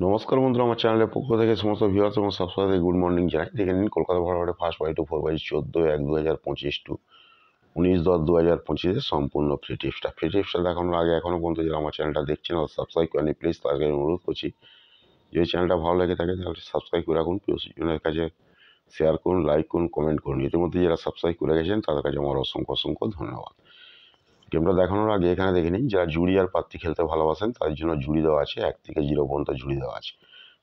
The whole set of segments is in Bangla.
নমস্কার বন্ধুরা, আমার চ্যানেলের পক্ষ থেকে সমস্ত ভিউয়ার্স এবং সাবস্ক্রাইবারদের গুড মর্নিং জানাই। দেখে নিন কলকাতা ফরওয়ার্ডে ফার্স্ট বাই টু 4/14/1/2025 টু 19/10/2025 সম্পূর্ণ ফ্রি টিপসটা দেখানোর আগে এখনও পর্যন্ত যারা আমার চ্যানেলটা দেখছেন ও সাবস্ক্রাইব করেনি, প্লিজ তাদেরকে অনুরোধ করছি, যদি চ্যানেলটা ভালো লেগে থাকে তাহলে সাবস্ক্রাইব করে রাখুন, প্রিয়জনের কাছে শেয়ার করুন, লাইক করুন, কমেন্ট করুন। ইতিমধ্যে যারা সাবস্ক্রাইব করে গেছেন তাদের কাছে আমার অসংখ্য ধন্যবাদ। গেমটা দেখানোর আগে এখানে দেখে নিন, যারা জুড়ি আর প্রাপ্তি খেলতে ভালোবাসেন তাদের জন্য জুড়ি দেওয়া আছে, 1 থেকে 0 পর্যন্ত জুড়ি দেওয়া আছে।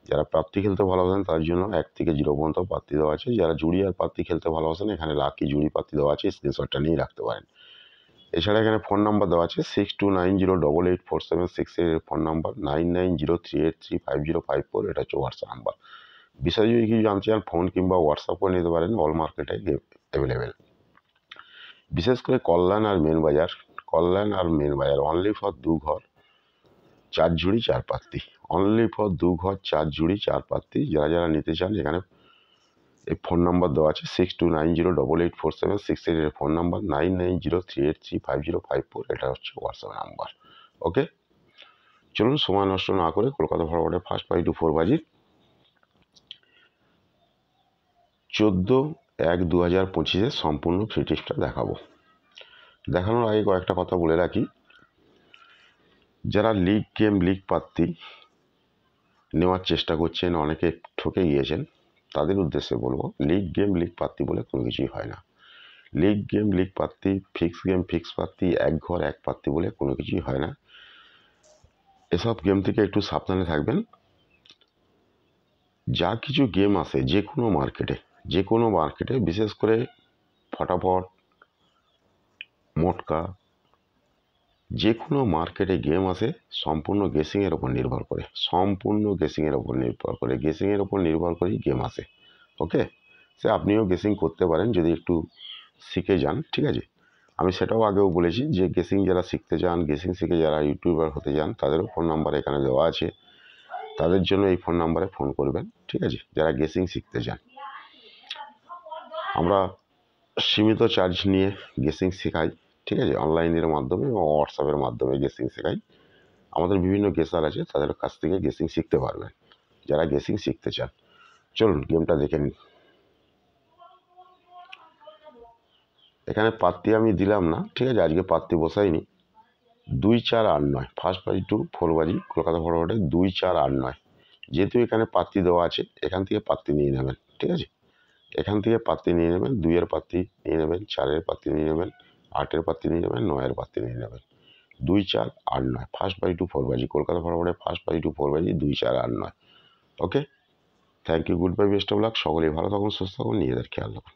যারা প্রাপ্তি খেলতে ভালোবাসেন তার জন্য 1 থেকে 0 পর্যন্ত প্রাপ্তি দেওয়া আছে। যারা জুড়ি আর প্রাপ্তি খেলতে ভালোবাসেন এখানে লাকি জুড়ি প্রাপ্তি দেওয়া আছে, স্ক্রিনশটটা নিয়ে রাখতে পারেন। এছাড়া এখানে ফোন নাম্বার দেওয়া আছে 6290884768 এর ফোন নাম্বার, 9903835054 এটা হচ্ছে হোয়াটসঅ্যাপ নাম্বার। বিষয় যদি কিছু জানতে চান ফোন কিংবা হোয়াটসঅ্যাপ করে নিতে পারেন, অল মার্কেটে অ্যাভেলেবেল। বিশেষ করে কল্যাণ আর মেন বাজার অনলি ফর 2 ঘর 4 জুড়ি 4 প্রার্থী, অনলি ফর 2 ঘর 4 জুড়ি 4 প্রার্থী। যারা নিতে চান এখানে এই ফোন নাম্বার দেওয়া আছে 6290884768 এর ফোন নাম্বার, 9903835054 এটা হচ্ছে হোয়াটসঅ্যাপ নাম্বার। ওকে, চলুন সময় নষ্ট না করে কলকাতা ফরওয়ার্ডে ফার্স্ট বাই টু 4 14/1/2025 সম্পূর্ণ ফ্রি টিপসটা দেখানোর আগে কয়েকটা কথা বলে রাখি। যারা লিগ প্রার্থী নেওয়ার চেষ্টা করছেন, অনেকে ঠকে গিয়েছেন, তাদের উদ্দেশ্যে বলবো লিগ প্রার্থী বলে কোনো কিছুই হয় না। লিগ প্রার্থী, ফিক্স প্রার্থী, 1 ঘর 1 প্রার্থী বলে কোনো কিছুই হয় না। এসব গেম থেকে একটু সাবধানে থাকবেন। যা কিছু গেম আসে যে কোনো মার্কেটে বিশেষ করে ফটাফট, মোটকা, যে কোনো মার্কেটে গেম আসে সম্পূর্ণ গেসিংয়ের ওপর নির্ভর করে, গেসিংয়ের ওপর নির্ভর করেই গেম আসে। ওকে, সে আপনিও গেসিং করতে পারেন যদি একটু শিখে যান, ঠিক আছে। আমি সেটাও আগেও বলেছি যে গেসিং যারা শিখতে চান, গেসিং শিখে যারা ইউটিউবার হতে চান তাদেরও ফোন নাম্বার এখানে দেওয়া আছে, তাদের জন্য এই ফোন নাম্বারে ফোন করবেন, ঠিক আছে, যারা গেসিং শিখতে চান। আমরা সীমিত চার্জ নিয়ে গেসিং শেখাই, ঠিক আছে, অনলাইনের মাধ্যমে এবং হোয়াটসঅ্যাপের মাধ্যমে গেসিং শেখাই। আমাদের বিভিন্ন গেসার আছে, তাদের কাছ থেকে গেসিং শিখতে পারবেন যারা গেসিং শিখতে চান। চলুন গেমটা দেখে নিন। এখানে প্রার্থী আমি দিলাম না, ঠিক আছে, আজকে প্রার্থী বসাইনি। 2 4 8 9 ফার্স্ট বাই টু 4 কলকাতা ফরওয়ার্ডে 2 4 8 9। যেহেতু এখানে প্রার্থী দেওয়া আছে এখান থেকে প্রার্থী নিয়ে নেবেন, ঠিক আছে, এখান থেকে প্রার্থী নিয়ে নেবেন। 2 এর প্রার্থী নিয়ে নেবেন, 4 এর প্রার্থী নিয়ে নেবেন, 8 এর প্রার্থী নিয়ে নেবেন, 9 এর প্রার্থী নিয়ে নেবেন। 2 4 8 9 ফার্স্ট বাই টু 4 কলকাতা ফরওয়ার্ডে first by two 4 2 4 8 9। Okay, thank you, goodbye, best of luck. সকলেই ভালো থাকুন, সুস্থ থাকুন, নিজেদের খেয়াল রাখুন।